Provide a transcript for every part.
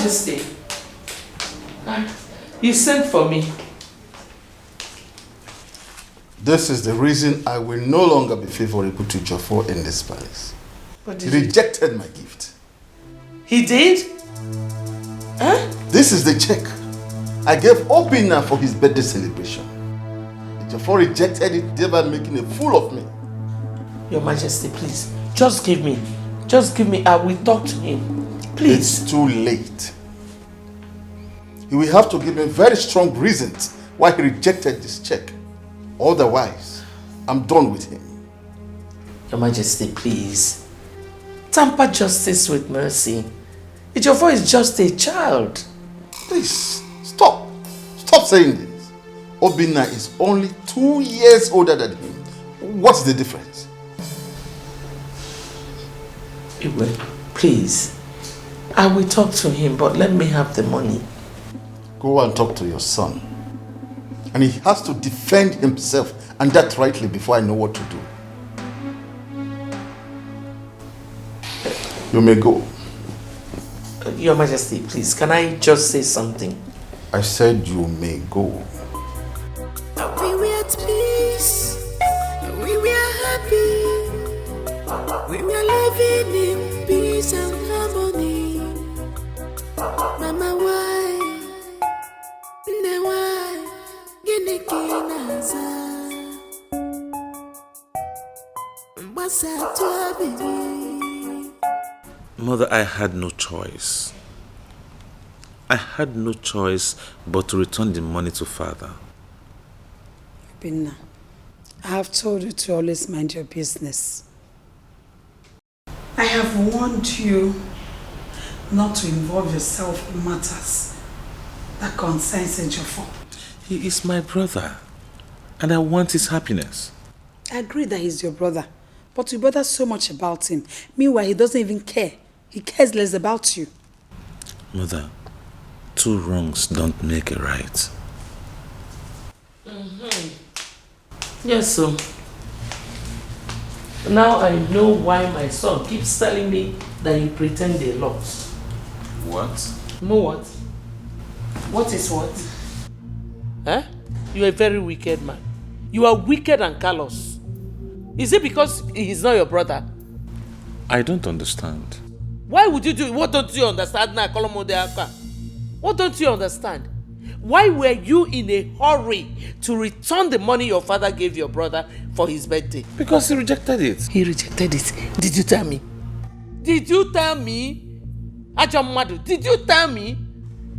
Majesty, you sent for me. This is the reason I will no longer be favorable to Jofo in this palace. But he rejected my gift. He did? Huh? This is the check I gave Obinna for his birthday celebration. Jofo rejected it, thereby making a fool of me. Your Majesty, please, just give me. I will talk to him. Please. It's too late. He will have to give me very strong reasons why he rejected this check. Otherwise, I'm done with him. Your Majesty, please. Tamper justice with mercy. Jofo is just a child. Please, stop. Stop saying this. Obinna is only 2 years older than him. What's the difference? Iwe, please. I will talk to him, but let me have the money. Go and talk to your son. And he has to defend himself, and that rightly, before I know what to do. You may go. Your Majesty, please, can I just say something? I said you may go. We were at peace. We were happy. We were living in peace and harmony. Mama, why? Mother, I had no choice. I had no choice but to return the money to father. Binna, I have told you to always mind your business. I have warned you not to involve yourself in matters that concerns Jofo. He is my brother, and I want his happiness. I agree that he's your brother, but you bother so much about him. Meanwhile, he doesn't even care. He cares less about you. Mother, 2 wrongs don't make a right. Yes, so now I know why my son keeps telling me that you pretend a lot. What? Know what? What is what? Huh? You are a very wicked man. You are wicked and callous. Is it because he's not your brother? I don't understand. Why would you do it? What don't you understand now? What don't you understand? Why were you in a hurry to return the money your father gave your brother for his birthday? Because he rejected it. He rejected it. Did you tell me? Did you tell me? Ajamadu, did you tell me?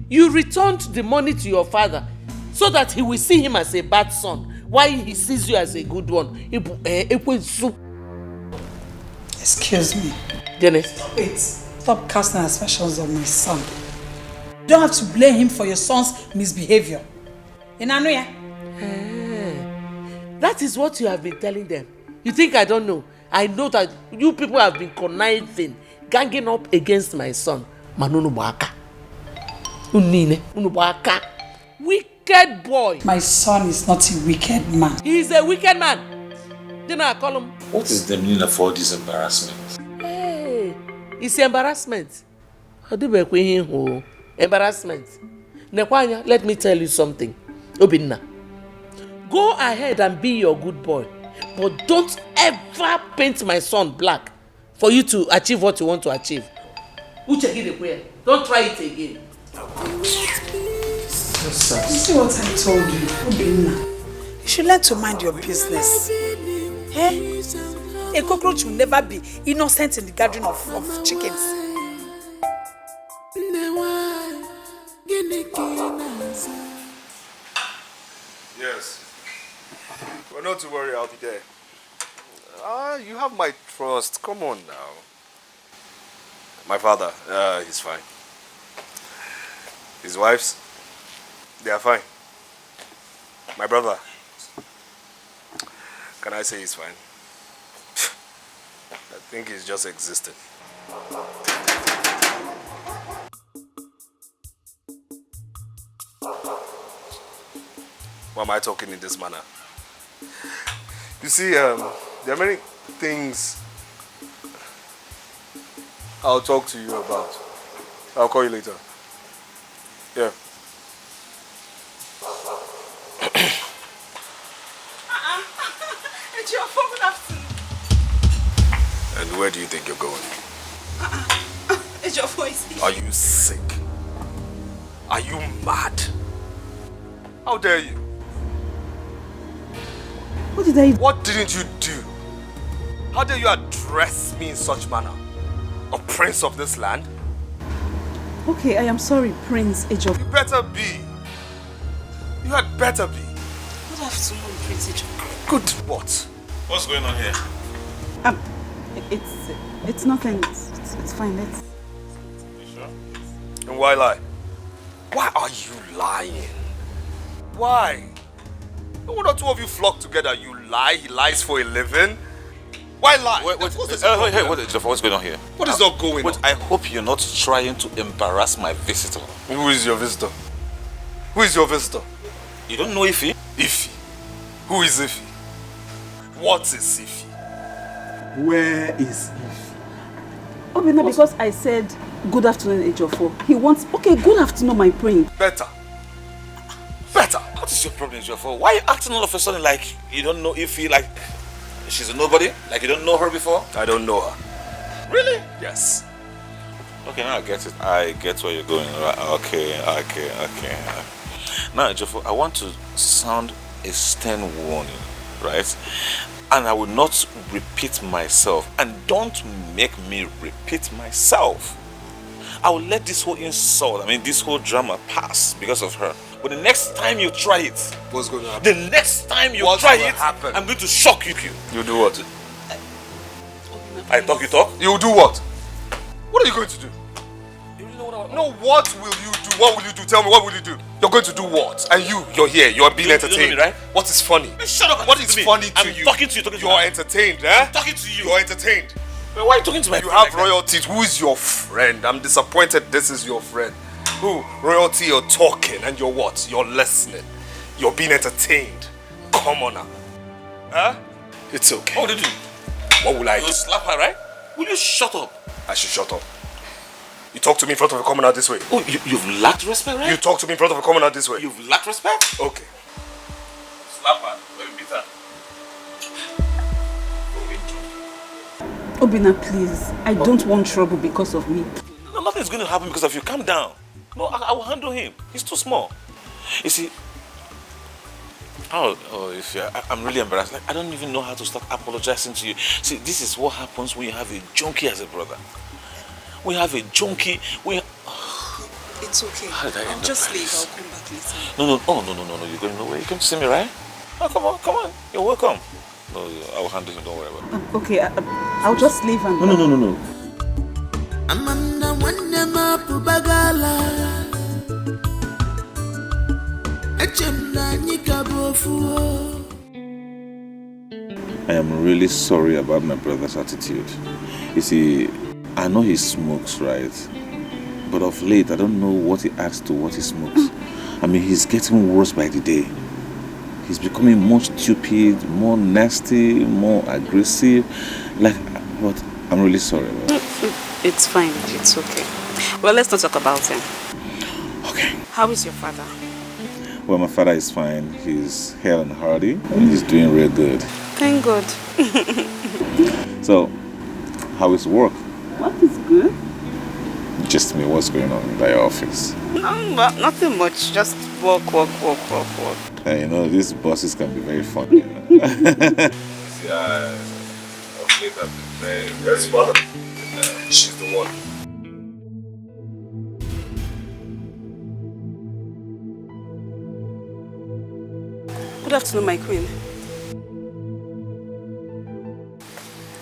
You returned the money to your father so that he will see him as a bad son while he sees you as a good one. Excuse me. Jenny. Wait. Stop casting aspersions on my son. You don't have to blame him for your son's misbehavior. That is what you have been telling them. You think I don't know? I know that you people have been conniving, ganging up against my son. Manunubaka. Unubaka. Wicked boy. My son is not a wicked man. He is a wicked man. Then I call him. What is the meaning of all this embarrassment? Hey, it's embarrassment. Embarrassment. Nekwanya, let me tell you something. Obinna, go ahead and be your good boy, but don't ever paint my son black for you to achieve what you want to achieve. Don't try it again. You see what I told you, Obinna? You should learn to mind your business. Eh? A cockroach will never be innocent in the gathering of chickens. Yes. Well, not to worry, I'll be there. You have my trust. Come on now. My father, he's fine. His wives, they are fine. My brother, can I say he's fine? I think he's just existing. Why am I talking in this manner? You see, there are many things I'll talk to you about. I'll call you later. Yeah. And where do you think you're going? It's your voice. Are you sick? Are you mad? How dare you? What did I do? What didn't you do? How dare you address me in such manner? A prince of this land? Okay, I am sorry, Prince Ejiofor. You better be. You had better be. Good afternoon, Prince Ejiofor. Good what? What's going on here? It's nothing. It's fine. Let's. You sure? And why lie? Why are you lying? Why? No one or two of you flock together. You lie. He lies for a living. Why lie? Wait, Ejiofor, what's going on here? What is not going on? I hope you're not trying to embarrass my visitor. Who is your visitor? Who is your visitor? You don't know Ife? Ife. Who is Ife? What is Ife? Where is Ife? Obina, because I said good afternoon, Ejiofor. He wants. Okay, good afternoon, my prince. Better. Better. What is your problem, Ejiofor? Why are you acting all of a sudden like you don't know Ife, like she's a nobody? Like you don't know her before? I don't know her. Really? Yes. Okay, now I get it. I get where you're going. Right? Okay. Now, Ejiofor, I want to sound a stern warning, right? And I will not repeat myself. And don't make me repeat myself. I will let this whole insult, this whole drama pass because of her. But the next time you try it, what's going to happen? The next time you try it, I'm going to shock you. You do what? I talk, you talk? You do what? What are you going to do? No, what will you do? What will you do? Tell me, what will you do? You're going to do what? And you're here, you're being entertained. You know me, right? What is funny? Shut up. What is funny to you? I'm talking to you. You're entertained, eh? I'm talking to you. You're entertained. Why are you talking to my friend? You have royalty. Who is your friend? I'm disappointed this is your friend. Who? Royalty, you're talking and you're what? You're listening. You're being entertained. Come on now. Huh? It's okay. What will you do? What will I do? You'll slap her, right? Will you shut up? I should shut up. You talk to me in front of a commoner this way. Oh, you've lacked respect, right? You talk to me in front of a commoner this way. You've lacked respect? Okay. Slap her. Let me beat her. Obina, please. I don't want trouble because of me. No, nothing's going to happen because of you. Calm down. No, I will handle him. He's too small. You see, I'm really embarrassed. Like, I don't even know how to start apologizing to you. See, this is what happens when you have a junkie as a brother. We have a junkie. It's okay. I'll just leave. I'll come back later. No. No. You're going nowhere. You came to see me, right? Oh, come on. You're welcome. No, I will handle him. Don't worry about it. Okay, I'll just leave and... No. Amanda wanema pubagala Echemna nyikabofuo. I am really sorry about my brother's attitude. You see, I know he smokes, right? But of late, I don't know what he adds to what he smokes. He's getting worse by the day. He's becoming more stupid, more nasty, more aggressive. But I'm really sorry about it. It's fine. It's okay. Well, let's not talk about him. Okay. How is your father? Well, my father is fine. He's hale and hearty, and he's doing real good. Thank God. So, how is work? What is good? Just me, what's going on in your office? No, nothing much. Just work. Hey, these bosses can be very funny. Yeah, Yes, mother. She's the one. Good afternoon, my queen.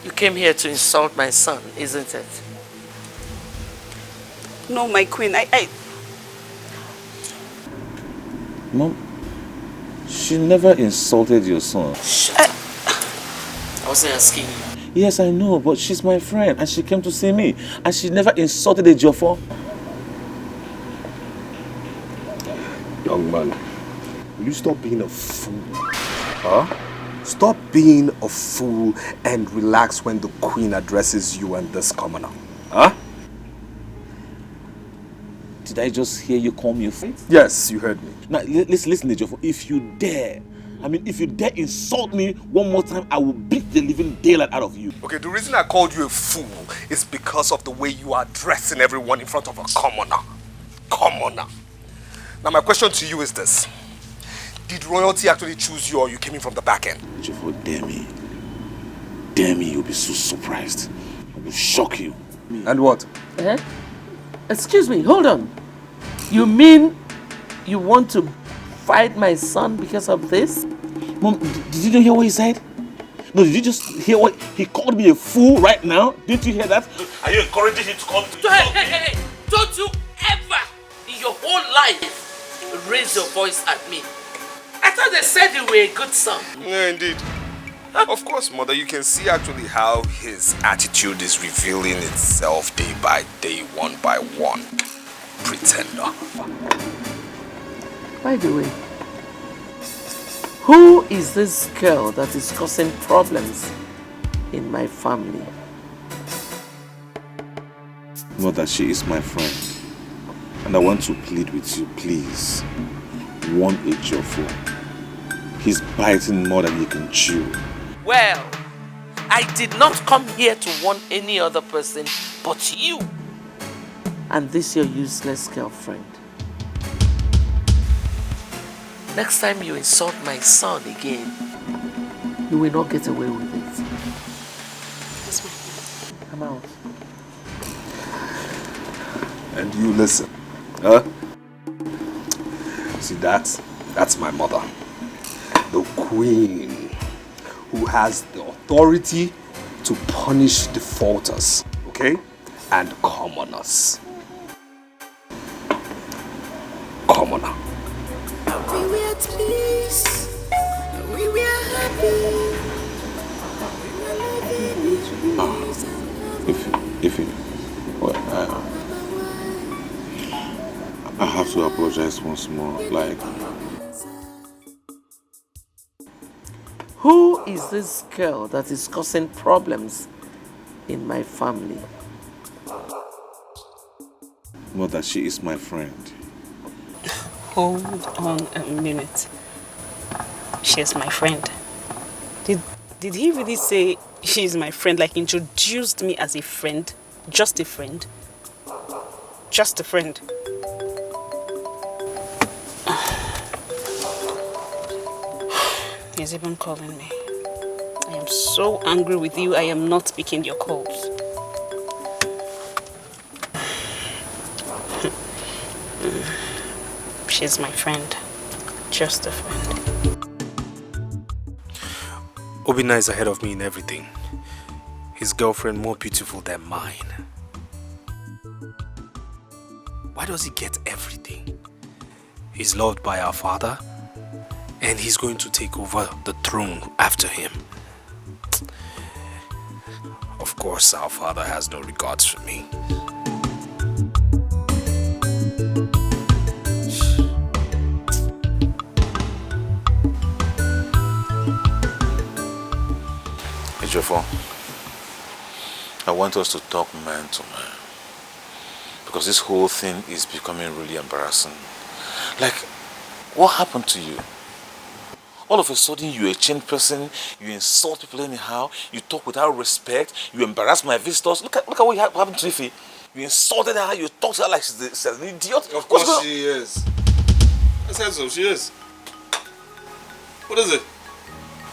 You came here to insult my son, isn't it? No, my queen, Mom, she never insulted your son. I wasn't asking you. Yes, I know, but she's my friend and she came to see me. And she never insulted Ejiofor. Young man, will you stop being a fool? Huh? Stop being a fool and relax when the queen addresses you and this commoner. Huh? Did I just hear you call me a fool? Yes, you heard me. Now, listen, Ejiofor. If you dare insult me one more time, I will beat the living daylight out of you. Okay, the reason I called you a fool is because of the way you are dressing everyone in front of a commoner. Commoner. Now my question to you is this. Did royalty actually choose you or you came in from the back end? Ejiofor, dare me. Dare me, you'll be so surprised. I will shock you. And what? Excuse me, hold on. You mean you want to fight my son because of this? Mom, did you not hear what he said? No, did you just hear what he called me a fool right now? Didn't you hear that? Are you encouraging him to call me? Hey, don't you ever in your whole life raise your voice at me. I thought they said you were a good son. Yeah, indeed. Of course, Mother, you can see actually how his attitude is revealing itself day by day, one by one. Pretender. By the way, who is this girl that is causing problems in my family? Mother, she is my friend. And I want to plead with you, please. Warn Ejiofor. He's biting more than he can chew. Well, I did not come here to warn any other person but you and this your useless girlfriend. Next time you insult my son again, you will not get away with it. I'm out. And you listen. Huh? See, that's my mother. The queen who has the authority to punish defaulters, okay? And commoners. Commoner. We were at peace. We were happy. Well, I have to apologize once more. Like, who is this girl that is causing problems in my family? Mother, she is my friend. Hold on a minute. She's my friend. Did he really say she's my friend? Like introduced me as a friend? Just a friend? Just a friend. He's even calling me. I am so angry with you. I am not picking your calls. She's my friend. Just a friend. Obinna is ahead of me in everything. His girlfriend more beautiful than mine. Why does he get everything? He's loved by our father, and he's going to take over the throne after him. Of course, our father has no regards for me. Ejiofor, I want us to talk man to man. Because this whole thing is becoming really embarrassing. Like, what happened to you? All of a sudden, you're a changed person, you insult people anyhow, you talk without respect, you embarrass my visitors. Look at what happened to Ify. You insulted her, you talked to her like she's an idiot. Of course she is. I said so, she is. What is it?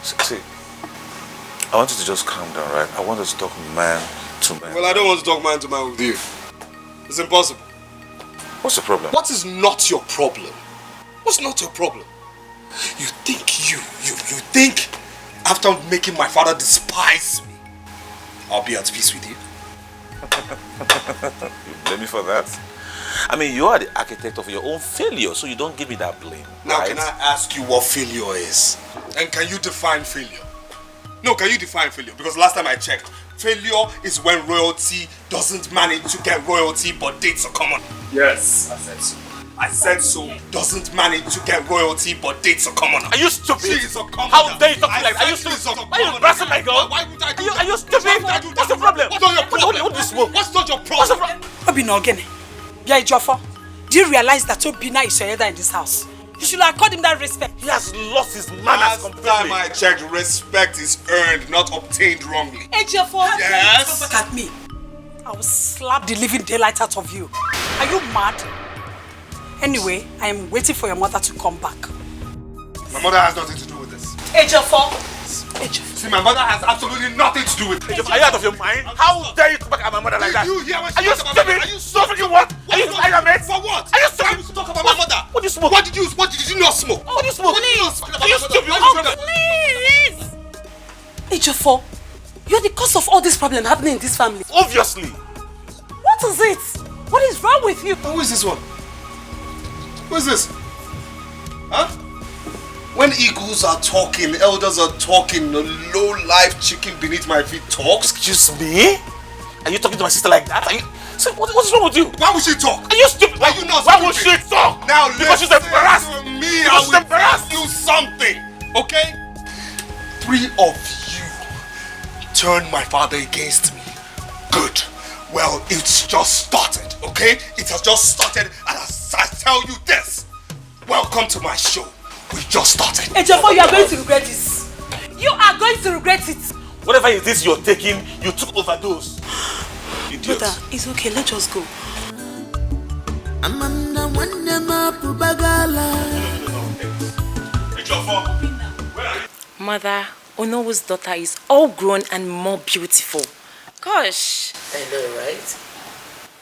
See, I want you to just calm down, right? I want us to talk man to man. Well, I don't want to talk man to man with you. It's impossible. What's the problem? What is not your problem? What's not your problem? You think you think after making my father despise me, I'll be at peace with you? You blame me for that? I mean, you are the architect of your own failure, so you don't give me that blame. Now, right? can I ask you what failure is? And can you define failure? No, can you define failure? Because last time I checked, failure is when royalty doesn't manage to get royalty but dates a common. Yes, I said so. I said so. Doesn't manage to get royalty but dates a commoner. Are you stupid? She is a commoner. How dare you talk like that? Are you stupid? Why are you embarrassing my girl? Why would I do Are you stupid? What's the problem? What's not your problem? What do you smoke? What's not your What's the problem? problem? Obi no gene. Bia Ejiofor. Do you realize that Obina is your elder in this house? You should accord him that respect. He has lost his manners completely. Last time I checked, respect is earned, not obtained wrongly. Ejiofor, yes? come back at me. I will slap the living daylight out of you. Are you mad? Anyway, I am waiting for your mother to come back. My mother has nothing to do with this. Ejiofor. See, my mother has absolutely nothing to do with it. Are you out of your mind? How dare you talk about my mother like that? You hear what Are you stupid? Are you stupid? What? Are you tired, mate? For what? Are you stupid? Why would you talk about my mother? What did you smoke? What did you not smoke? What did you smoke? Please! Are you stupid? Please! Ejiofor, you're the cause of all this problem happening in this family. Obviously. What is it? What is wrong with you? Who is this one? Who is this? Huh? When eagles are talking, elders are talking, the low-life chicken beneath my feet talks. Excuse me? Are you talking to my sister like that? Are you... So what's wrong with you? Why would she talk? Are you stupid? Are you not Why stupid? would she talk? Now because she's embarrassed. Me, because she's embarrassed. You something, okay? 3 of you turned my father against me. Good. Well, it's just started, okay? It has just started, and I tell you this. Welcome to my show. We just started. Ejiofor, you are going to regret this. You are going to regret it. Whatever it is you're taking, you took overdose. Idiot. Brother, it's okay. Let's just go. Mother, Onowo's daughter is all grown and more beautiful. Gosh. I know, right?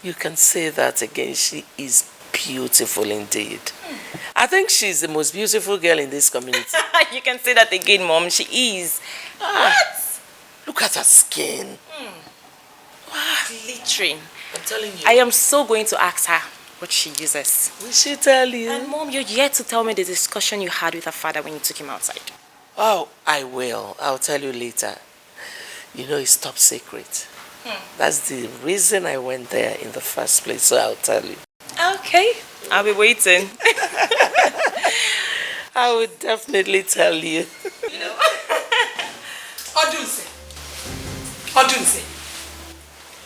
You can say that again. She is beautiful indeed. I think she's the most beautiful girl in this community. You can say that again, Mom. She is. What? Look at her skin. Glittering. I'm telling you. I am so going to ask her what she uses. Will she tell you? And Mom, you're yet to tell me the discussion you had with her father when you took him outside. Oh, I will. I'll tell you later. You know, it's top secret. That's the reason I went there in the first place, so I'll tell you. Okay, I'll be waiting. I would definitely tell you. You know? Odunse.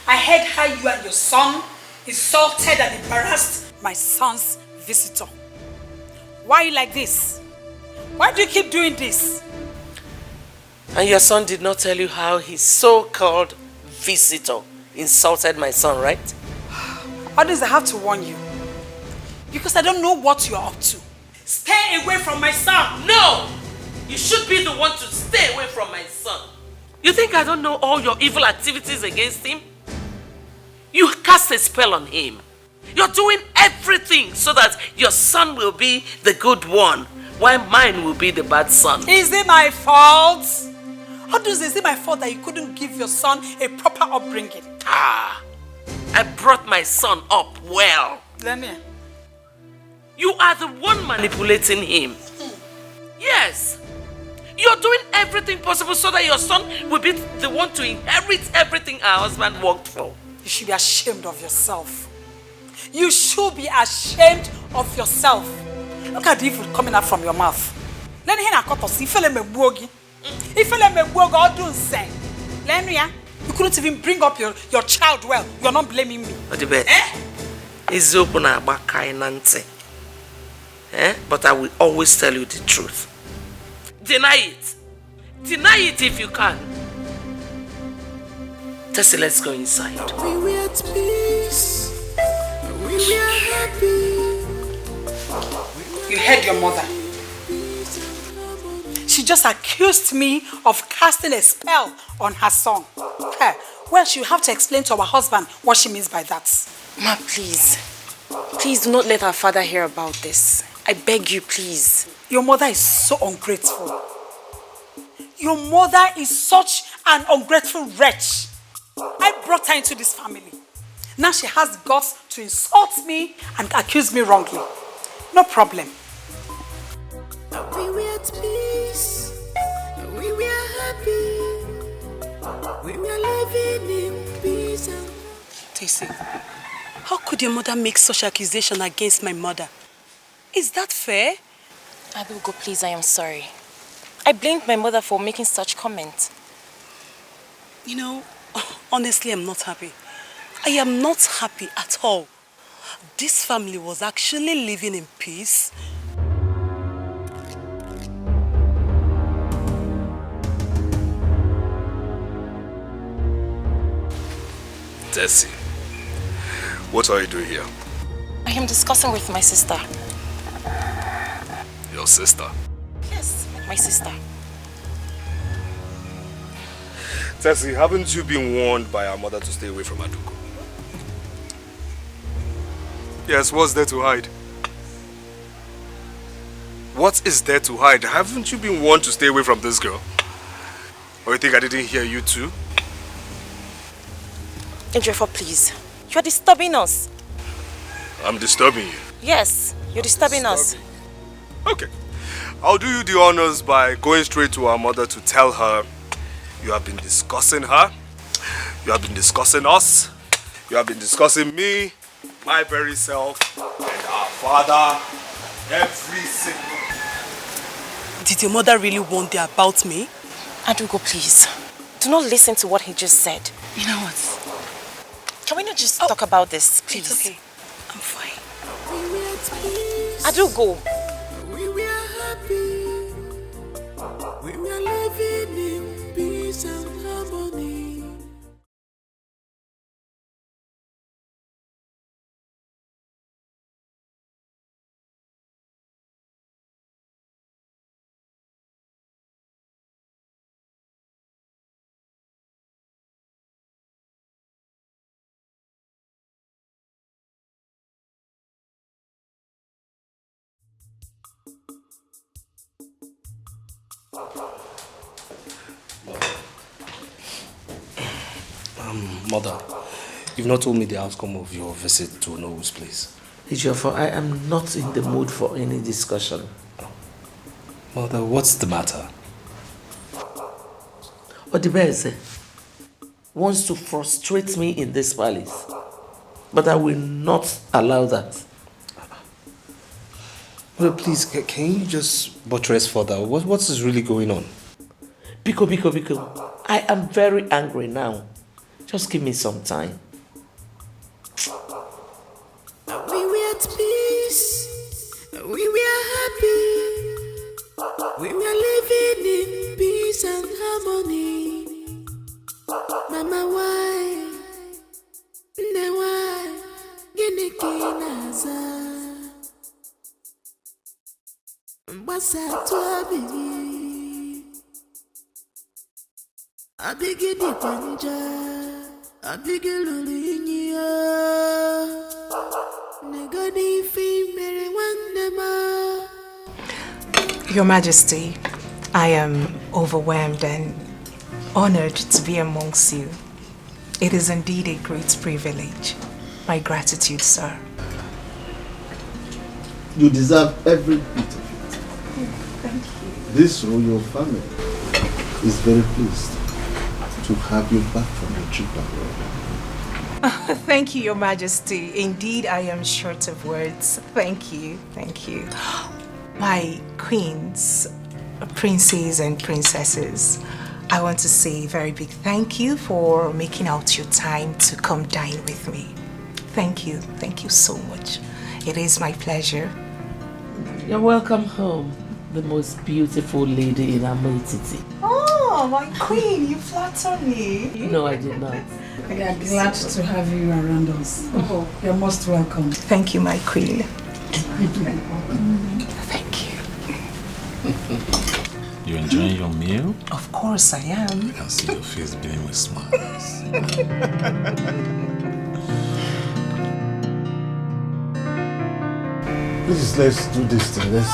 I heard how you and your son insulted and embarrassed my son's visitor. Why are you like this? Why do you keep doing this? And your son did not tell you how his so-called visitor insulted my son, right? Odunse, I have to warn you. Because I don't know what you're up to. Stay away from my son. No! You should be the one to stay away from my son. You think I don't know all your evil activities against him? You cast a spell on him. You're doing everything so that your son will be the good one, while mine will be the bad son. Is it my fault? Odunse, is it my fault that you couldn't give your son a proper upbringing? I brought my son up well. Lemia. You are the one manipulating him. Yes. You're doing everything possible so that your son will be the one to inherit everything our husband worked for. You should be ashamed of yourself. You should be ashamed of yourself. Look at the evil coming out from your mouth. Let me hear a cut of see. You couldn't even bring up your child well. You're not blaming me. It's open about kindness. But I will always tell you the truth. Deny it. Deny it if you can. Tessie, let's go inside. We were at peace. We were happy. You heard your mother. She just accused me of casting a spell on her son. Well, she'll have to explain to our husband what she means by that. Ma, please. Please do not let our father hear about this. I beg you, please. Your mother is so ungrateful. Your mother is such an ungrateful wretch. I brought her into this family. Now she has the guts to insult me and accuse me wrongly. No problem. We were at peace. We were happy. We were living in peace. Tessie, how could your mother make such accusation against my mother? Is that fair? Abigo, please, I am sorry. I blamed my mother for making such comments. You know, honestly, I'm not happy. I am not happy at all. this family was actually living in peace. Tessie, what are you doing here? I am discussing with my sister. Your sister? Yes, my sister. Tessie, haven't you been warned by our mother to stay away from Aduko? Yes, what's there to hide? What is there to hide? Haven't you been warned to stay away from this girl? Or you think I didn't hear you too? Ejiofor, please. You are disturbing us. I'm disturbing you. Yes, you're disturbing us. Okay. I'll do you the honors by going straight to our mother to tell her you have been discussing her, you have been discussing us, you have been discussing me, my very self, and our father, every single... Did your mother really warn you about me? Adugo, please. Do not listen to what he just said. You know what? Can we not just talk about this, please? It's okay. I'm fine. Adugo. We were happy. We were living in peace and harmony. Mother, you've not told me the outcome of your visit to Noel's place. Ejiofor, I am not in the mood for any discussion. Mother, what's the matter? Odibeze wants to frustrate me in this palace, but I will not allow that. Well, please, can you just buttress further? What is really going on? Biko, I am very angry now. Just give me some time. We were at peace. We were happy. We were living in peace and harmony. Mama, why? Ne why? Gini kinaza. Mbasa tuabi. Abigi di panja. Abigi lulinya. Negani fi mere wandema. Your Majesty, I am overwhelmed and honored to be amongst you. It is indeed a great privilege. My gratitude, sir. You deserve every bit of it. Thank you. This royal family is very pleased to have you back from your trip abroad. Thank you, Your Majesty. Indeed, I am short of words. Thank you. Thank you. My queens, princes and princesses, I want to say a very big thank you for making out your time to come dine with me. Thank you. Thank you so much. It is my pleasure. You're welcome home, the most beautiful lady in Amoititi. Oh, my queen, you flatter me. No, I did not. We are glad to have you around us. Oh, you're most welcome. Thank you, my queen. Thank you. You enjoying your meal? Of course I am. I can see your face beaming with smiles. Please, let's do this thing. Let's...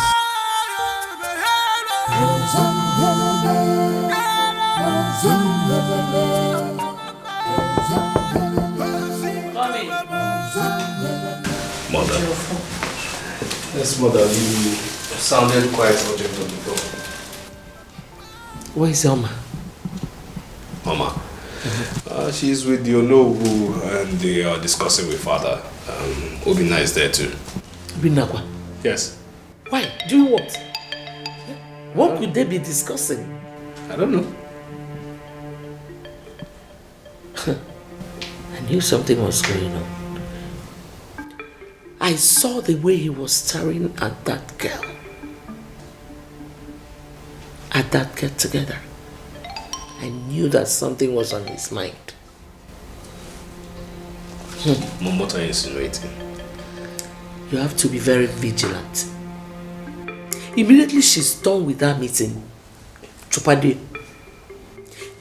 Mother. Yes, Mother, you sounded quite urgent on the phone. Where is Oma? Mama. She's with the Onowu and they are discussing with Father. Obina is there too. Binakwa? Yes. Why? Doing what? What could they be discussing? I don't know. I knew something was going on. I saw the way he was staring at that girl. At that get together. I knew that something was on his mind. Mom, what are you insinuating? You have to be very vigilant. Immediately she's done with that meeting, Chupade,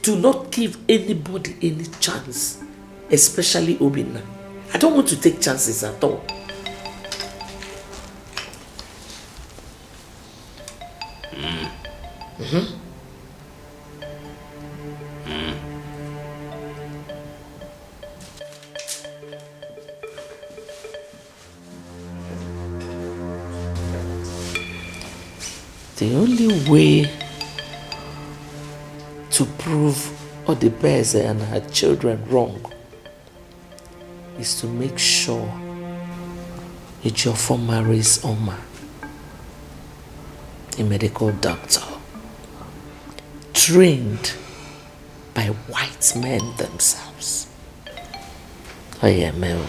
do not give anybody any chance, especially Obinna. I don't want to take chances at all. The only way to prove Odibeze and her children wrong is to make sure Ejiofor marries Oma, a medical doctor, trained by white men themselves. Oyeme.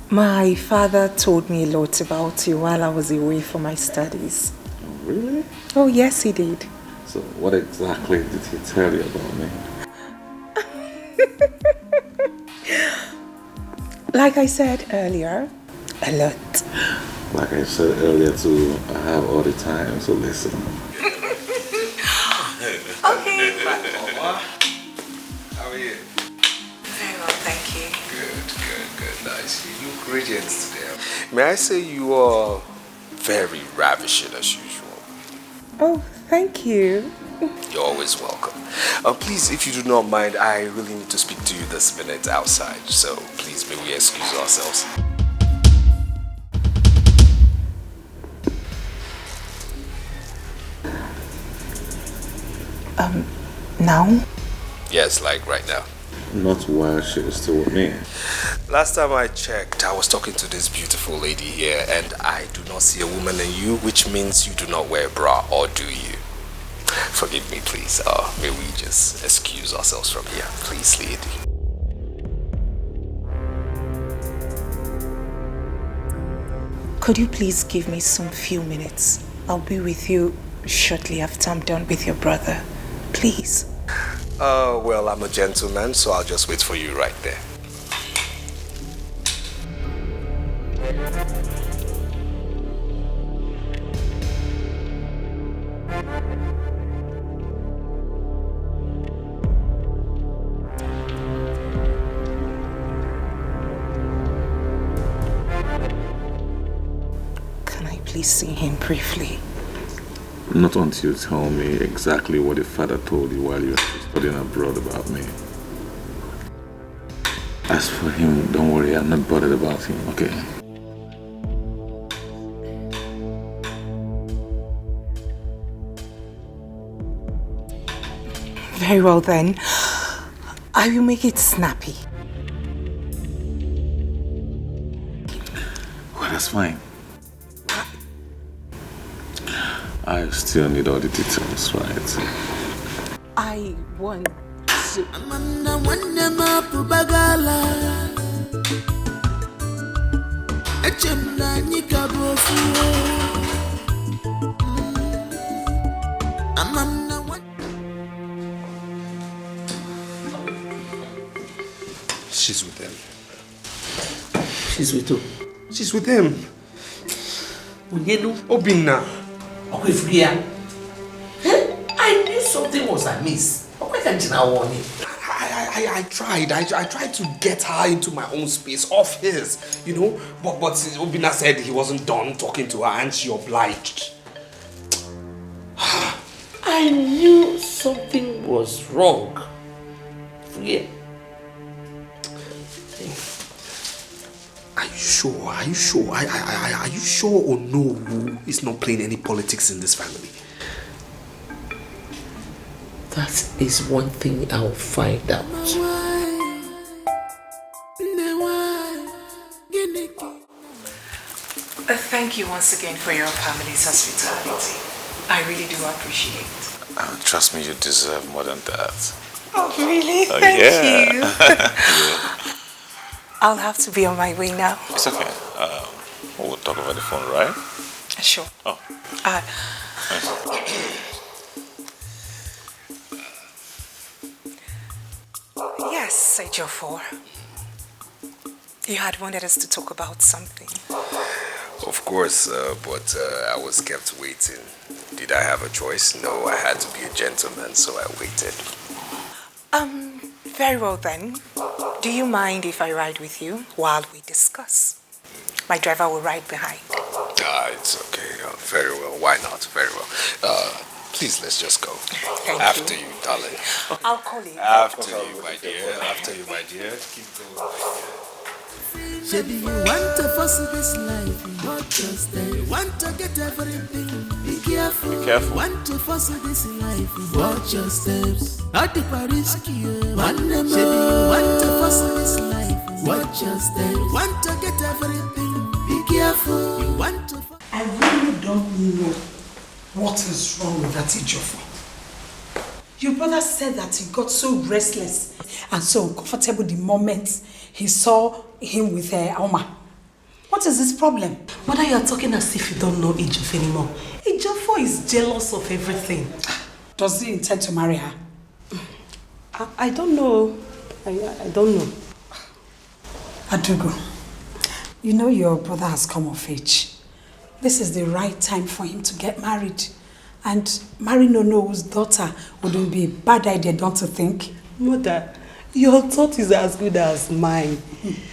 My father told me a lot about you while I was away for my studies. Oh, really? Oh, yes, he did. So what exactly did he tell you about me? Like I said earlier, a lot. Like I said earlier too, I have all the time, so listen. Okay. How are you? Very well, thank you. Good. Nice. You look radiant today. May I say you are very ravishing as usual. Oh, thank you. You're always welcome. Please, if you do not mind, I really need to speak to you this minute outside. So please, may we excuse ourselves. Now? Yes, like right now. Not while she was still with me. Last time I checked, I was talking to this beautiful lady here, and I do not see a woman in you, which means you do not wear a bra, or do you? Forgive me, please. May we just excuse ourselves from here, please, lady. Could you please give me some few minutes? I'll be with you shortly after I'm done with your brother. Please. Well, I'm a gentleman, so I'll just wait for you right there. Can I please see him briefly? Not until you tell me exactly what your father told you while you were studying abroad about me. As for him, don't worry, I'm not bothered about him, okay? Very well then. I will make it snappy. Well, that's fine. I still need all the details, right? I want to... She's with him. She's with who? She's with him. Obinna. I knew something was amiss. I tried to get her into my own space, off his, you know. But Obinna said he wasn't done talking to her and she obliged. I knew something was wrong. Yeah. Are you sure? Are you sure? Are you sure Onowu is not playing any politics in this family? That is one thing I'll find out. Thank you once again for your family's hospitality. I really do appreciate it. Trust me, you deserve more than that. Oh, really? Oh, Thank yeah. you. I'll have to be on my way now. It's okay. We'll talk over the phone, right? Sure. Oh. Yes, Ejiofor. You had wanted us to talk about something. Of course, but I was kept waiting. Did I have a choice? No, I had to be a gentleman, so I waited. Very well then. Do you mind if I ride with you while we discuss? My driver will ride behind. It's okay. Very well. Why not? Very well. Please, let's just go. After you, darling. I'll call you. After you, my dear. After you, my dear. Keep going. Baby, you want to fuss this life, not just you want to get everything. Be careful. Be careful. Want to fuss this life, watch your steps. At the Paris, one name. Baby, you want to fuss this life, watch your steps. Want to get everything. Be careful. You want to. I really don't know what is wrong with that Ejiofor. Your brother said that he got so restless and so uncomfortable the moment he saw him with Alma. What is his problem? Mother, you are talking as if you don't know Ejiofor anymore. Ejiofor is jealous of everything. Does he intend to marry her? I don't know. I don't know. Adugo, you know your brother has come of age. This is the right time for him to get married. And marrying Nono's daughter wouldn't be a bad idea, don't you think? Mother, your thought is as good as mine.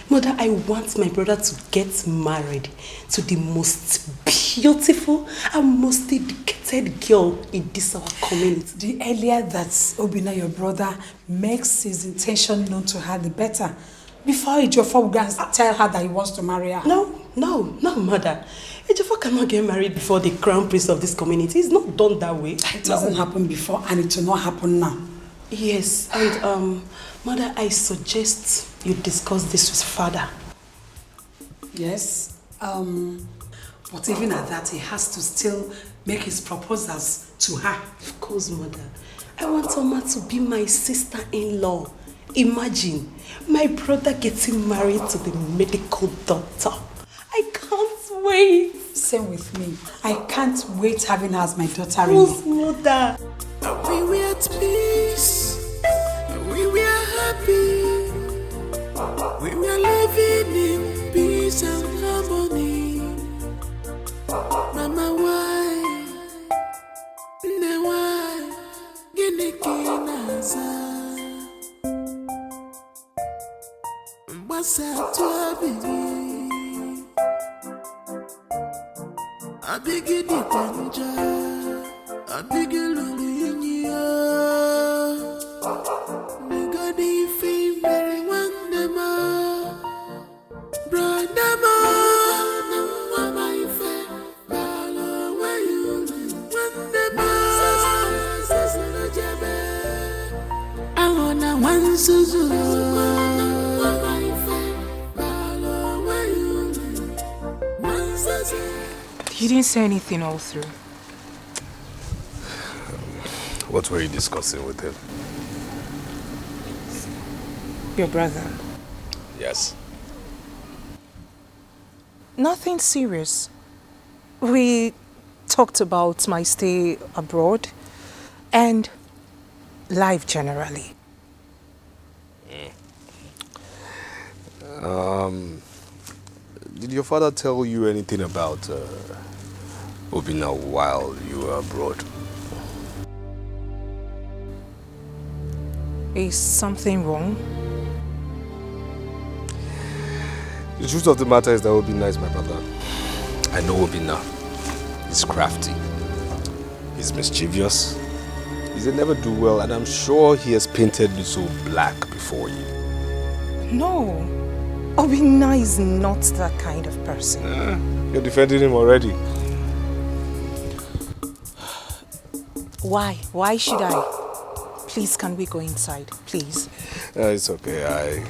Mother, I want my brother to get married to the most beautiful and most educated girl in this our community. The earlier that Obina, your brother, makes his intention known to her, the better. Before Ejiofor will go and tell her that he wants to marry her. No, Mother. Ejiofor cannot get married before the crown prince of this community. It's not done that way. It doesn't happen before and it will not happen now. Yes, and Mother, I suggest you discuss this with Father. Yes, but even at that, he has to still make his proposals to her. Of course, Mother. I want Oma to be my sister-in-law. Imagine, my brother getting married to the medical doctor. I can't wait. Same with me. I can't wait having her as my daughter. Yes, Mother. We were at peace. We were happy. We were living in peace and harmony. Mama, why? Ne why? Gini kinaza. Mbasa tu abigi. Abigi di panja. Abigi luluinya. Nigadi fi meri wandema. Brandama. Mama ife. Balo wa yuli. Wandema. Sasana jabe. I wanna one suzu. Mama ife. Balo wa yuli. One suzu. You didn't say anything all through. What were you discussing with him? Your brother. Yes. Nothing serious. We talked about my stay abroad and life generally. Did your father tell you anything about Obina while you were abroad? Is something wrong? The truth of the matter is that Obina is my brother. I know Obina. He's crafty. He's mischievous. He's a never-do-well, and I'm sure he has painted me so black before you. No. Obina is not that kind of person. You're defending him already. Why? Why should I? Please, can we go inside? Please. It's okay.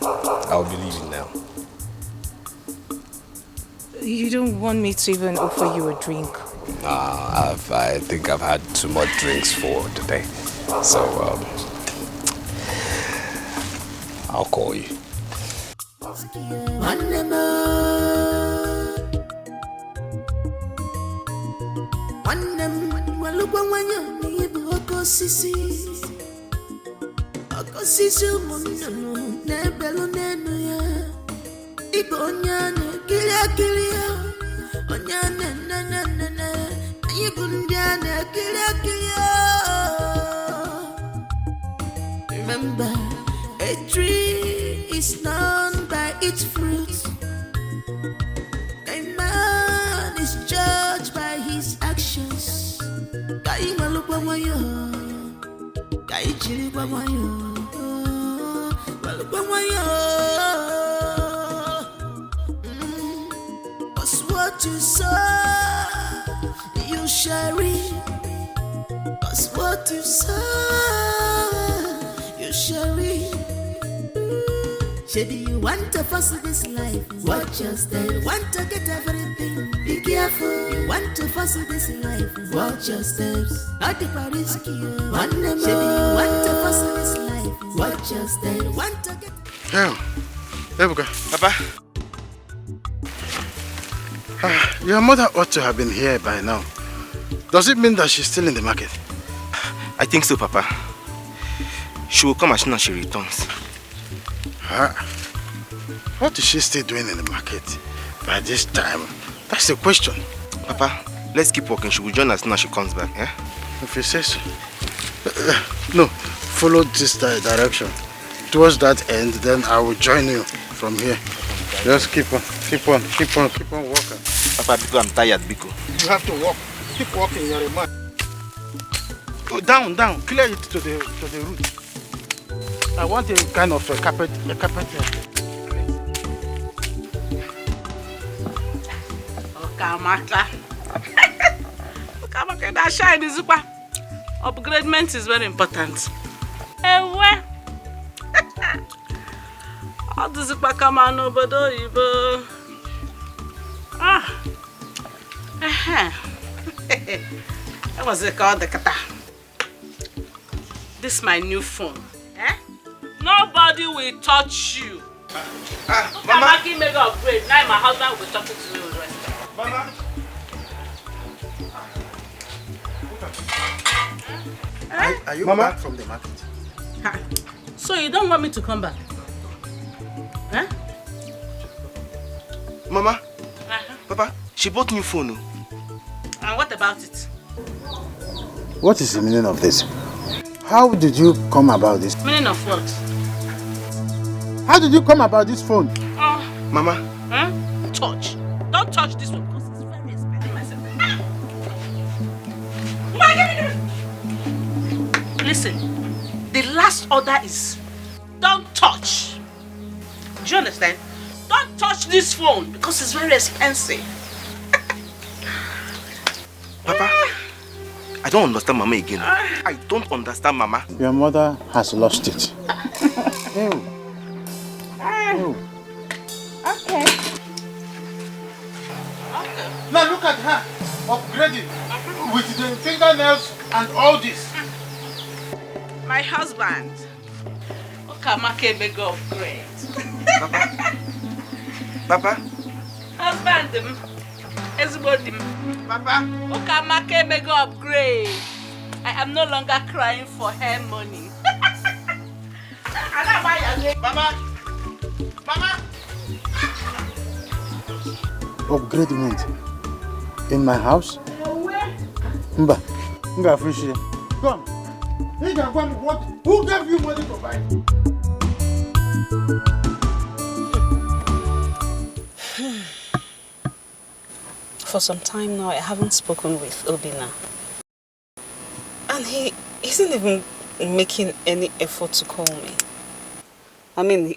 I'll be leaving now. You don't want me to even offer you a drink? I think I've had too much drinks for today. So, I'll call you. Remember, a tree is known by its fruit. A man is judged by his actions. Kai malupamayo, kai chiripamayo, malupamayo. Cause what you sow, you shall reap. Cause what you sow, you shall reap. Maybe you want to fuss with this life, watch your step. You want to get everything, be careful. You want to fuss with this life, watch your steps. Not the Paris key, one name. Maybe you want to fuss with this life, watch your steps. You want to get. Yeah. Ebuka. Papa. Your mother ought to have been here by now. Does it mean that she's still in the market? I think so, Papa. She will come as soon as she returns. What is she still doing in the market by this time? That's the question. Papa, let's keep walking. She will join us as soon as she comes back, eh? If you say so. No, follow this direction. Towards that end, then I will join you from here. Just keep on walking. Papa, Biko, I'm tired, Biko. You have to walk. Keep walking, you're a man. Go down, clear it to the root. I want a kind of a carpet. Okamaka, that shine is super. Upgradement is very important. Where? All this is back on obodo Ibo. That was called the kata. This is my new phone. Nobody will touch you. Mama, give me a break. Now my husband will be talking to you. Mama. Are you back from the market? So you don't want me to come back? Huh? Mama. Papa, she bought new phone. And what about it? What is the meaning of this? How did you come about this? Meaning of what? How did you come about this phone? Mama. Touch. Don't touch this one because it's very expensive myself. Listen, the last order is don't touch. Do you understand? Don't touch this phone because it's very expensive. Papa, I don't understand Mama again. I don't understand Mama. Your mother has lost it. Okay. Now look at her, upgrading with the fingernails and all this. My husband. Okamake may go upgrade. Papa. Husband. Everybody. Papa. Okamake may go upgrade. I am no longer crying for her money. Mama. Upgradement in my house? Mba, free. Come. Who gave you money to buy? For some time now, I haven't spoken with Obina. And he isn't even making any effort to call me. I mean,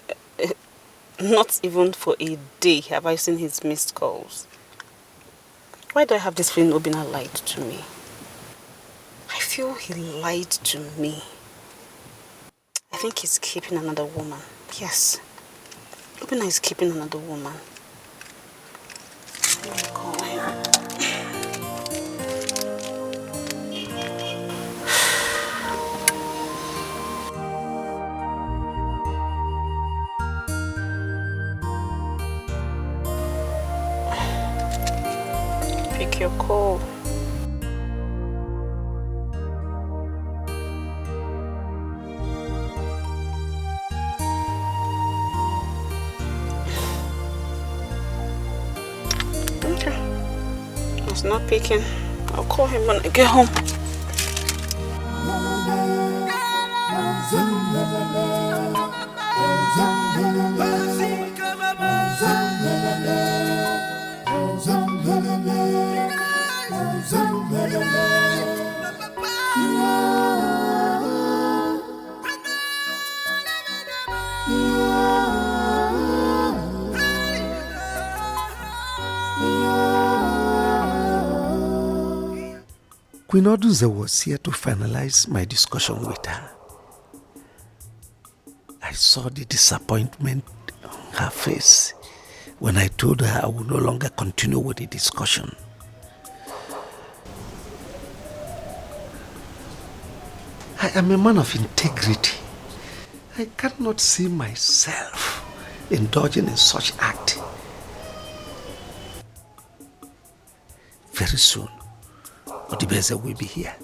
not even for a day have I seen his missed calls. Why do I have this feeling Obina lied to me? I feel he lied to me. I think he's keeping another woman. Yes. Obina is keeping another woman. Let me call him. pick your call. Okay. He's not picking. I'll call him when I get home. Queen Oduze was here to finalize my discussion with her. I saw the disappointment on her face when I told her I would no longer continue with the discussion. I am a man of integrity. I cannot see myself indulging in such act. Very soon, Odibeze will be here.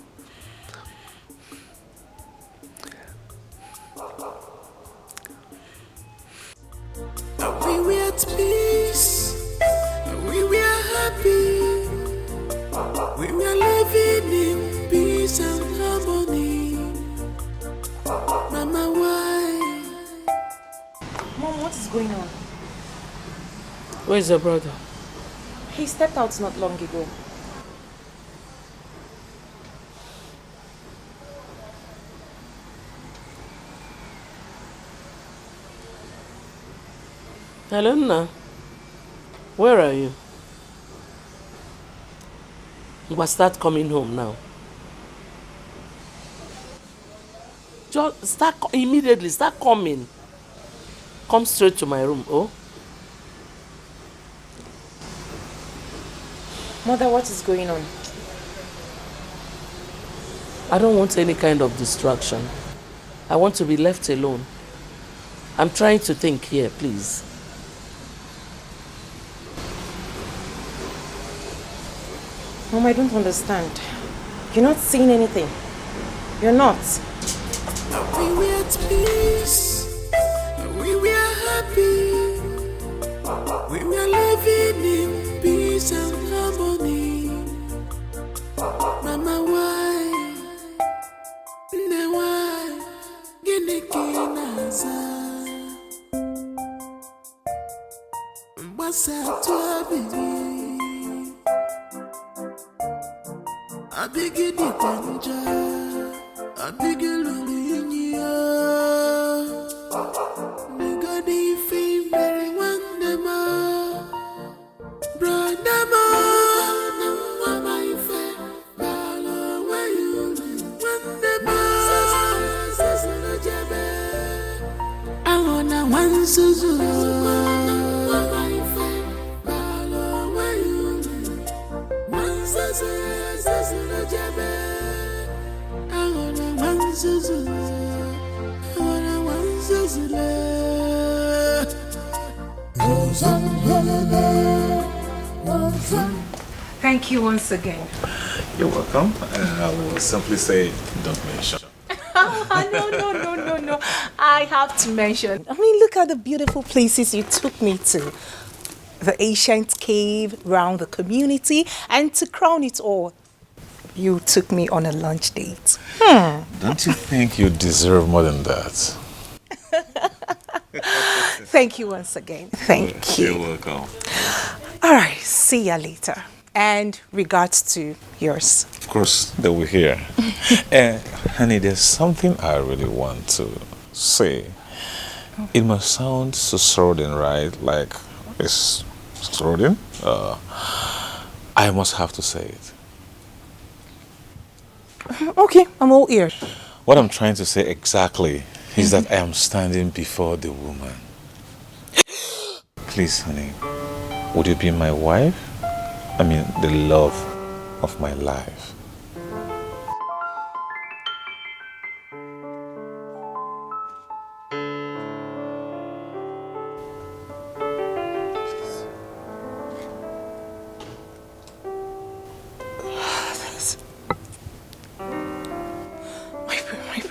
We were at peace, we were happy, we were living in peace and harmony. Mama, why? Mom, what is going on? Where's your brother? He stepped out not long ago. Helena, where are you? You must start coming home now. Just start immediately, start coming. Come straight to my room, oh? Mother, what is going on? I don't want any kind of distraction. I want to be left alone. I'm trying to think here, please. Mom, I don't understand. You're not seeing anything. You're not. We were at peace, we were happy, we were living in peace and harmony. Mama, why? Ne why? Gini kinaza. Mbasa tuwa bibi. Abigi di panja, abigi luluinya. Nigadi fi meri wandema, brandema. Mama ife, balo wayu wandema. Sasana jabe, angona wansuzu. Mama ife, balo wayu wansuzu. Thank you once again. You're welcome. I will simply say, don't mention. No. I have to mention. I mean, look at the beautiful places you took me to. The ancient cave, round the community, and to crown it all, you took me on a lunch date. Don't you think you deserve more than that? Thank you once again. Thank you. You're welcome. All right, see ya later. And regards to yours. Of course, they will hear. Honey, there's something I really want to say. It must sound so sordid, right? Like it's sordid. I must have to say it. Okay, I'm all ears. What I'm trying to say exactly is that I am standing before the woman. Please, honey, would you be my wife? I mean, the love of my life.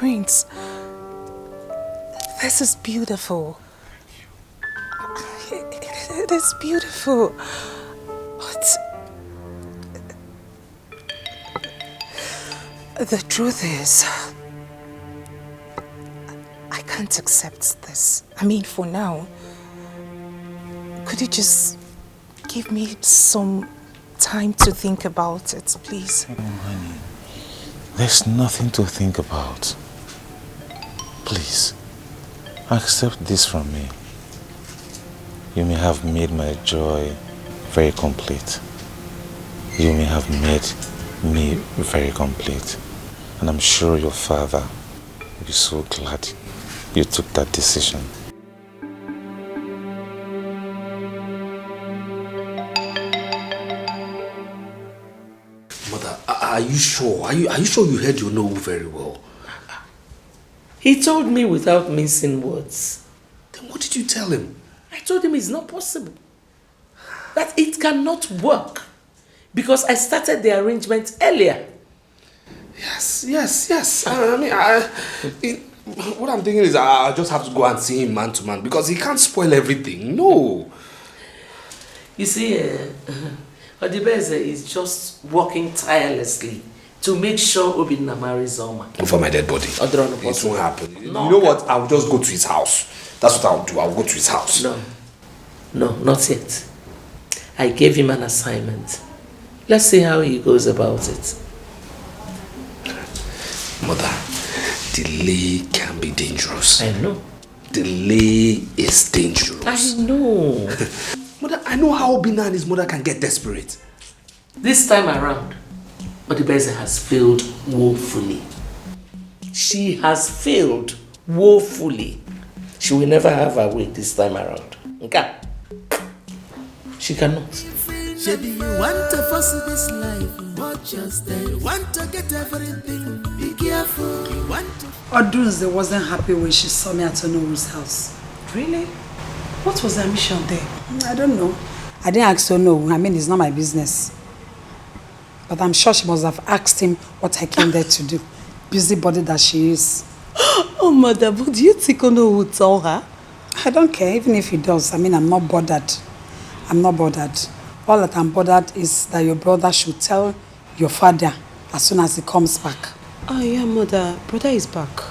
Prince, this is beautiful. It is beautiful. But the truth is, I can't accept this. I mean, for now, could you just give me some time to think about it, please? Oh, honey, there's nothing to think about. Please, accept this from me. You may have made my joy very complete. You may have made me very complete. And I'm sure your father will be so glad you took that decision. Mother, are you sure? Are you sure you heard your no very well? He told me without mincing words. Then what did you tell him? I told him it's not possible. That it cannot work. Because I started the arrangement earlier. Yes. What I'm thinking is I just have to go and see him man to man because he can't spoil everything. No. You see, Odibeze is just working tirelessly to make sure Obinna marries Oma. For my dead body. It won't happen. No, you know what? I'll just go to his house. That's what I'll do. I'll go to his house. No, not yet. I gave him an assignment. Let's see how he goes about it. Mother, delay can be dangerous. I know. Delay is dangerous. I know. Mother, I know how Obinna and his mother can get desperate. This time around, Odibeze has failed woefully. She has failed woefully. She will never have her way this time around. Okay? She cannot. Maybe you want to force this life, watch your step. You want to get everything, be careful. You want to... Odunze wasn't happy when she saw me at Onoru's house. Really? What was her mission there? I don't know. I didn't ask her, no. I mean, it's not my business. But I'm sure she must have asked him what I came there to do. Busybody that she is. Oh, mother, but do you think Ono would tell her? I don't care, even if he does. I mean, I'm not bothered. I'm not bothered. All that I'm bothered is that your brother should tell your father as soon as he comes back. Oh, yeah, mother. Brother is back.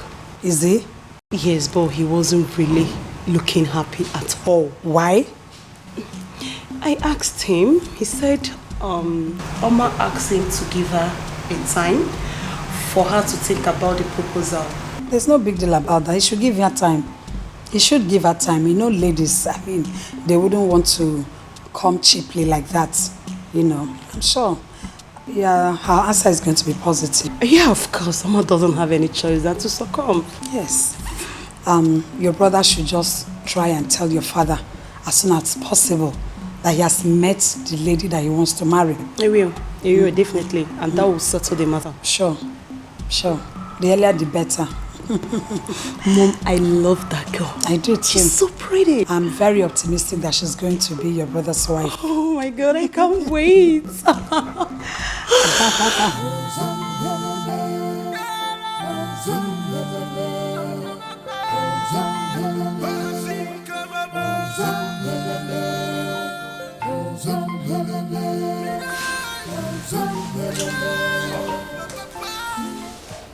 Is he? Yes, but he wasn't really looking happy at all. Why? I asked him. He said, Oma asked him to give her a time for her to think about the proposal. There's no big deal about that. He should give her time. He should give her time. You know, ladies, I mean, they wouldn't want to come cheaply like that. You know, I'm sure. Yeah, her answer is going to be positive. Yeah, of course. Oma doesn't have any choice than to succumb. Yes. Your brother should just try and tell your father as soon as possible that he has met the lady that he wants to marry. He will. He will, definitely. And that will settle the matter. Sure. The earlier the better. Mom, I love that girl. I do too. She's so pretty. I'm very optimistic that she's going to be your brother's wife. Oh my God, I can't wait.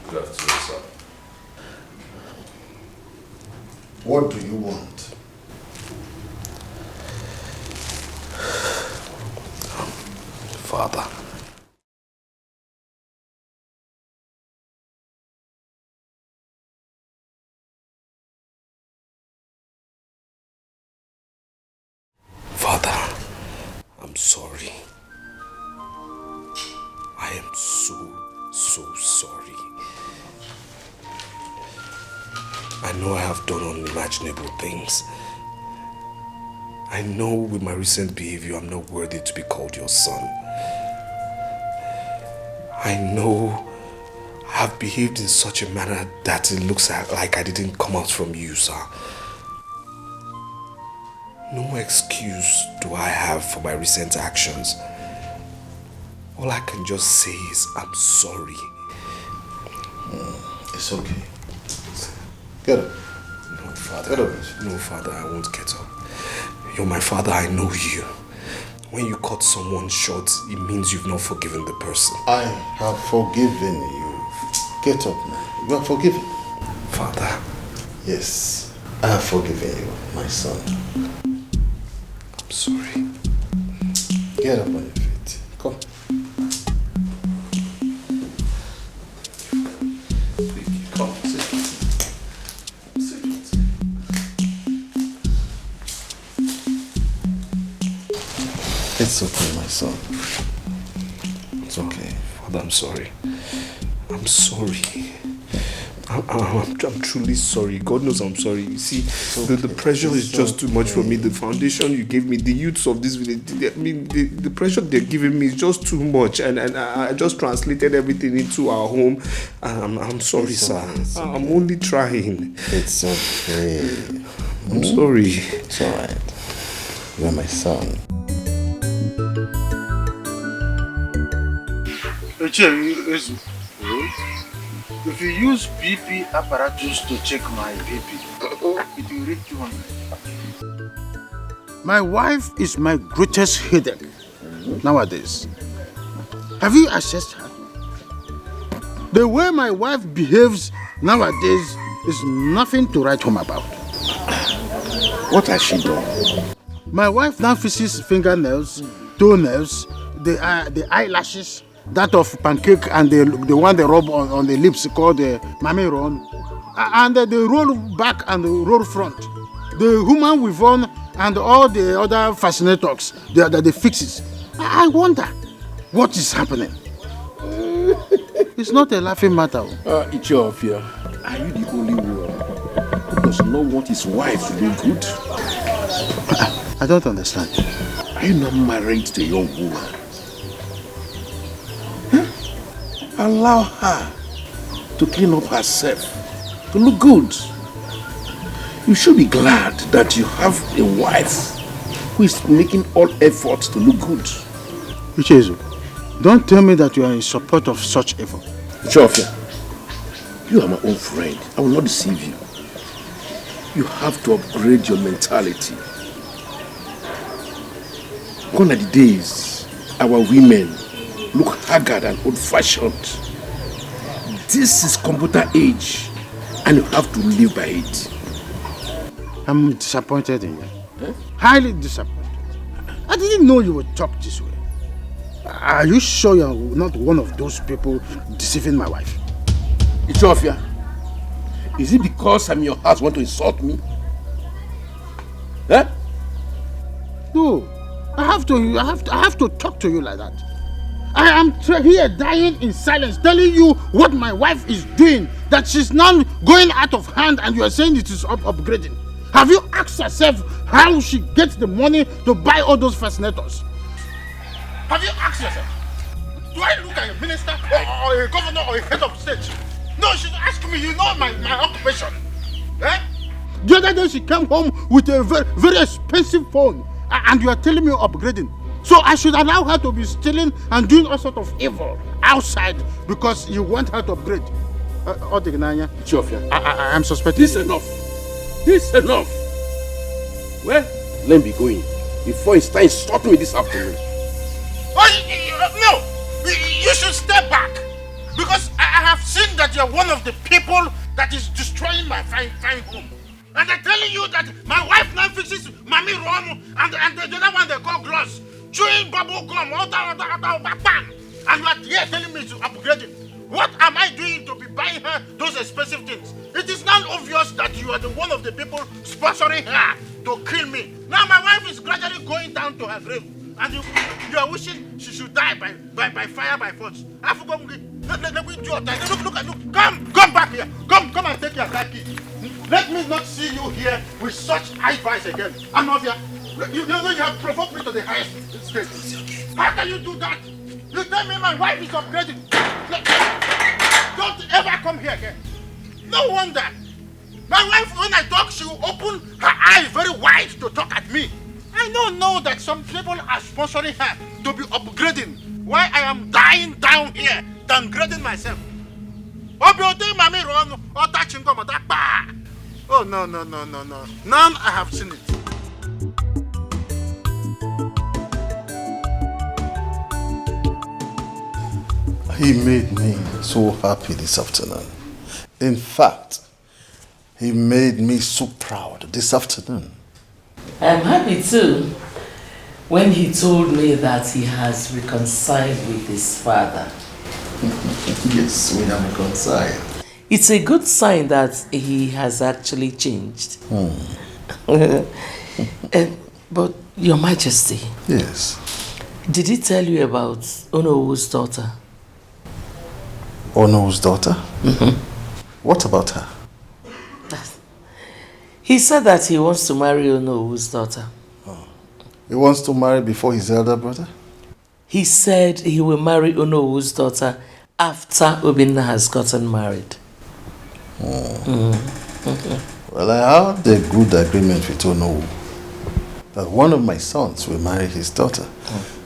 Good afternoon, sir. What do you want? Father. Father, I'm sorry. I am so sorry. I know I have done unimaginable things. I know with my recent behavior I'm not worthy to be called your son. I know I have behaved in such a manner that it looks like I didn't come out from you, sir. No excuse do I have for my recent actions. All I can just say is I'm sorry. It's okay. Get up. No, Father. No, Father, I won't get up. You're my father, I know you. When you cut someone short, it means you've not forgiven the person. I have forgiven you. Get up now. You are forgiven. Father. Yes, I have forgiven you, my son. I'm sorry. Get up on your feet. Come. Come, sit. It's okay, my son. It's okay. Father, I'm sorry. I'm sorry. I'm truly sorry. God knows I'm sorry. You see, the pressure is just too much for me. The foundation you gave me, the youths of this village, the pressure they're giving me is just too much. And I just translated everything into our home. I'm sorry, sir. Okay. I'm only trying. It's okay. I'm sorry. It's alright. You're my son. If you use BP apparatus to check my BP, it will read 200. My wife is my greatest headache nowadays. Have you assessed her? The way my wife behaves nowadays is nothing to write home about. What has she done? My wife now fixes fingernails, toenails, the eyelashes, that of pancake and the one they rub on the lips called the mamiron, and the roll back and the roll front, the human weave-on and all the other fascinators, the fixes. I wonder what is happening. It's not a laughing matter. It's your fear. Are you the only one who does not want his wife to do good? I don't understand. Are you not married to a young woman? Allow her to clean up herself, to look good. You should be glad that you have a wife who is making all efforts to look good. Uchezu, don't tell me that you are in support of such evil. Jofia, you are my own friend. I will not deceive you. You have to upgrade your mentality. Gone are the days our women look haggard and old-fashioned. This is computer age, and you have to live by it. I'm disappointed in you. Highly disappointed. I didn't know you would talk this way. Are you sure you're not one of those people deceiving my wife? Ethiopia, is it because I'm in your house want to insult me? No. I have to talk to you like that. I am here dying in silence, telling you what my wife is doing, that she's now going out of hand, and you are saying it is upgrading. Have you asked yourself how she gets the money to buy all those fascinators? Have you asked yourself? Do I look like a minister or a governor or a head of state? No, she's asking me, you know my occupation. The other day she came home with a very, very expensive phone, and you are telling me upgrading. So I should allow her to be stealing and doing all sort of evil outside because you want her to upgrade. Ethiopia, I am suspecting. This is enough. This is enough. Well, let me be going before you start insulting me this afternoon. No! You should step back because I have seen that you are one of the people that is destroying my fine home. And they're telling you that my wife now fixes Mami Rom and the other one they call gloss. Chewing bubble gum, bam! And you are here telling me to upgrade it. What am I doing to be buying her those expensive things? It is now obvious that you are the one of the people sponsoring her to kill me. Now my wife is gradually going down to her grave. And you are wishing she should die by fire, by force. I forgot. Let me do your time. Look. Come back here. Come and take your car key. Let me not see you here with such high price again. I'm not here. You know you have provoked me to the highest stage. How can you do that? You tell me my wife is upgrading. Don't ever come here again. No wonder. My wife, when I talk, she will open her eyes very wide to talk at me. I don't know that some people are sponsoring her to be upgrading while I am dying down here, downgrading myself. Oh, no. None I have seen it. He made me so happy this afternoon. In fact, he made me so proud this afternoon. I'm happy too when he told me that he has reconciled with his father. Yes, we have reconciled. It's a good sign that he has actually changed. But Your Majesty. Yes. Did he tell you about Onowu's daughter? Onowu's daughter? What about her? He said that he wants to marry Onowu's daughter. He wants to marry before his elder brother? He said he will marry Onowu's daughter after Obinna has gotten married. Well, I had a good agreement with Onowu that one of my sons will marry his daughter.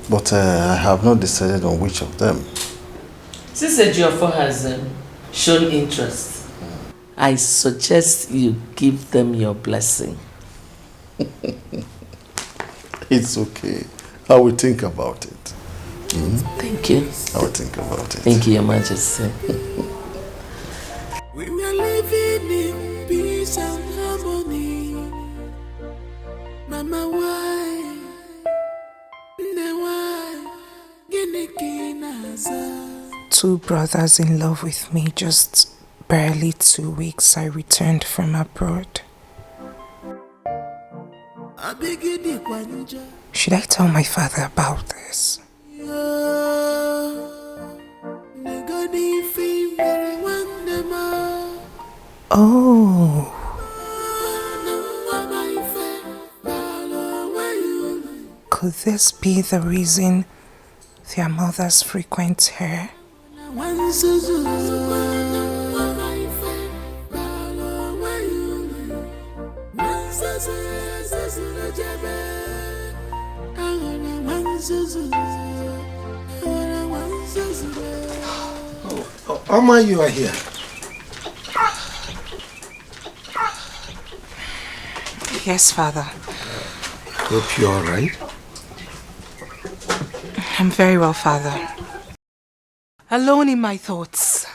But I have not decided on which of them. Since Ejiofor has shown interest, I suggest you give them your blessing. It's okay. I will think about it. Thank you. I will think about it. Thank you, Your Majesty. We are living in peace and harmony. Mama, why? Two brothers in love with me. Just barely 2 weeks I returned from abroad. Should I tell my father about this? Oh. Could this be the reason their mothers frequent her? Oma, you are here. Yes, Father. Hope you're all right. I'm very well, Father. Alone in my thoughts.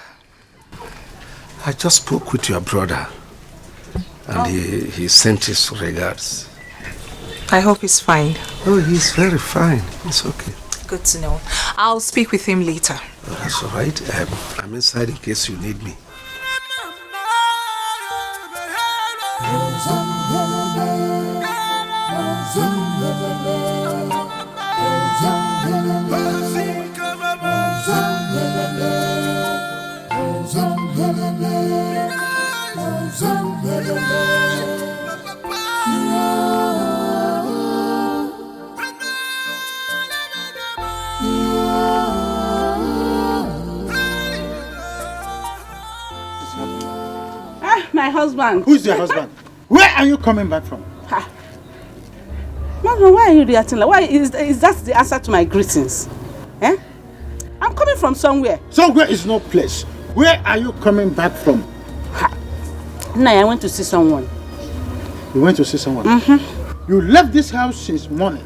I just spoke with your brother and he sent his regards. I hope he's fine. Oh, he's very fine. It's okay. Good to know. I'll speak with him later. Oh, that's all right. I'm inside in case you need me. My husband. Who's your husband? Where are you coming back from? Mama, why are you reacting like? Why is that the answer to my greetings? Eh? I'm coming from somewhere. Somewhere is no place. Where are you coming back from? No, I went to see someone. You went to see someone? You left this house since morning.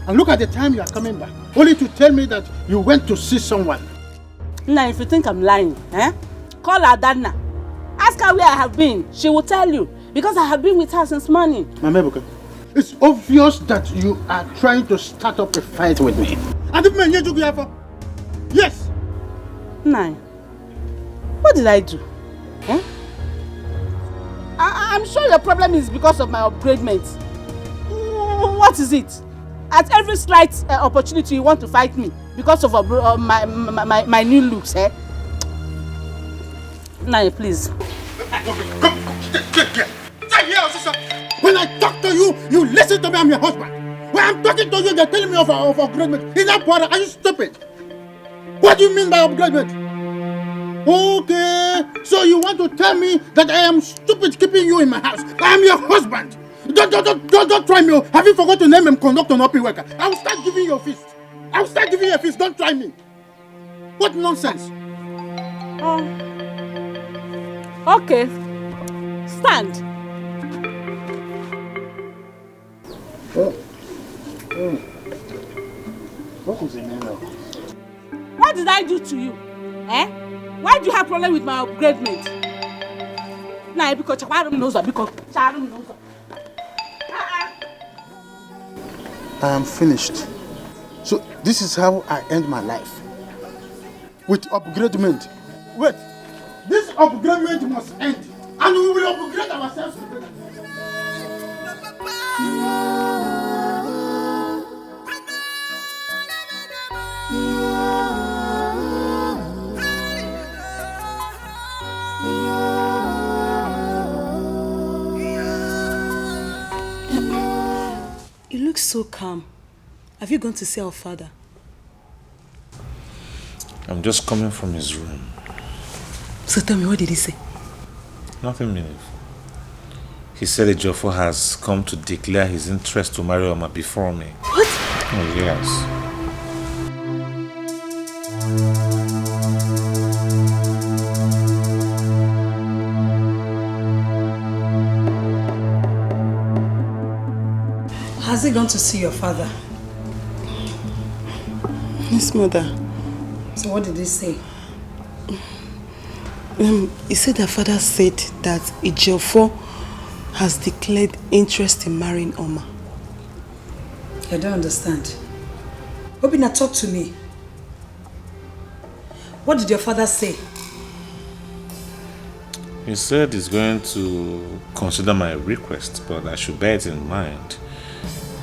And look at the time you are coming back. Only to tell me that you went to see someone. Now, if you think I'm lying, call Adana. Ask her where I have been. She will tell you. Because I have been with her since morning. Mama Ebuka, it's obvious that you are trying to start up a fight with me. Yes. Nine. What did I do? I'm sure your problem is because of my upgradement. What is it? At every slight opportunity you want to fight me because of my new looks, eh? Nine, please. When I talk to you, you listen to me. I'm your husband. When I'm talking to you, you're telling me of upgradement. Is that part? Are you stupid? What do you mean by upgradement? Okay, so you want to tell me that I am stupid keeping you in my house? I am your husband. Don't try me. Have you forgot to name him conductor and open worker? I will start giving you a fist. I will start giving you a fist. Don't try me. What nonsense? Okay. Stand. What was the name of? What did I do to you? Eh? Why do you have problem with my upgradement? Nah, because Chaparum knows her, because Charum knows her. I am finished. So this is how I end my life. With upgradement. Wait, this upgradement must end. And we will upgrade ourselves together. You look so calm. Have you gone to see our father? I'm just coming from his room. So tell me, what did he say? Nothing meaningful. He said Ejiofor has come to declare his interest to marry Oma before me. What? Oh, yes. Has he gone to see your father? Yes, mother. So what did he say? He said that father said that Ejiofor has declared interest in marrying Oma. I don't understand. Obina, talk to me. What did your father say? He said he's going to consider my request, but I should bear it in mind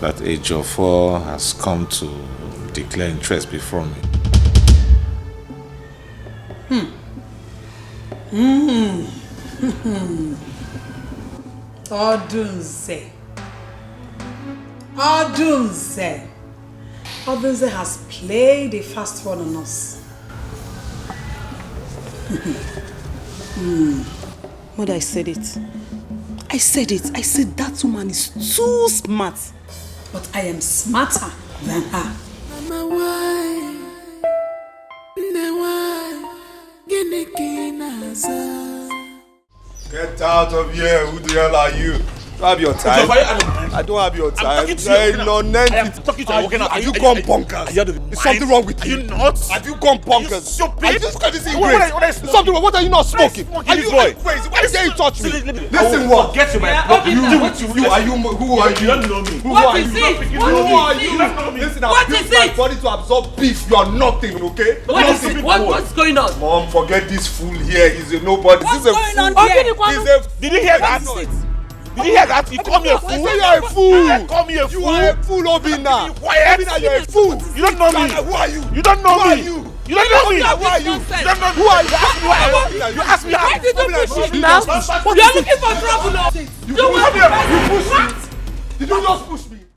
that Ejiofor has come to declare interest before me. Odunze. Odunze. Odunze has played a fast one on us. Mother, I said it. I said that woman is too smart. But I am smarter than her. Get out of here. Who the hell are you? Don't have your time. I don't have your time. I'm talking to you. Have you gone bonkers? Is something wrong with you? Are you nuts? Have you gone bonkers? Are you stupid? Are you just got this in grace? Something wrong. What are you not smoking? Are you crazy? Why dare you touch me? Listen, what? Get to my You are you? Who are you? You don't know me. Who are you? Who are you? Listen, I've built my body to absorb beef. You are nothing, okay? What's going on? Mom, forget this fool here. He's a nobody. What's going on here? Did you hear that? Did you hear that? You call me a fool? I say you are a fool. Call me a fool. You are a fool, Obina. Obina, you're a fool. You don't know me. Who are you? You don't know me. Who are you? You don't know me. Who are you? You don't know me. Who are you? You ask me how. Why did you push it now? You are looking for trouble. You pushed me. Did you just push me?